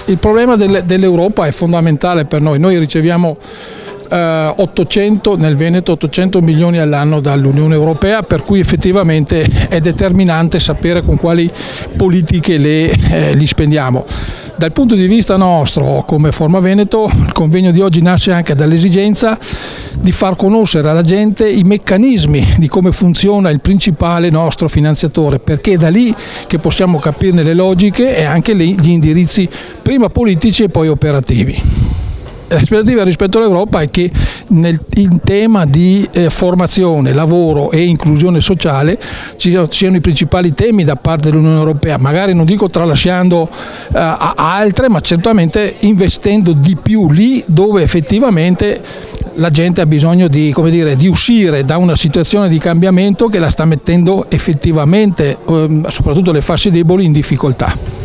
Il problema dell'Europa è fondamentale per noi. Noi riceviamo 800 nel Veneto, 800 milioni all'anno dall'Unione Europea, per cui effettivamente è determinante sapere con quali politiche li spendiamo. Dal punto di vista nostro, come Forma Veneto, il convegno di oggi nasce anche dall'esigenza di far conoscere alla gente i meccanismi di come funziona il principale nostro finanziatore, perché è da lì che possiamo capirne le logiche e anche lì gli indirizzi prima politici e poi operativi. L'aspettativa rispetto all'Europa è che in tema di formazione, lavoro e inclusione sociale ci siano i principali temi da parte dell'Unione Europea, magari non dico tralasciando a altre, ma certamente investendo di più lì dove effettivamente la gente ha bisogno di uscire da una situazione di cambiamento che la sta mettendo effettivamente, soprattutto le fasce deboli, in difficoltà.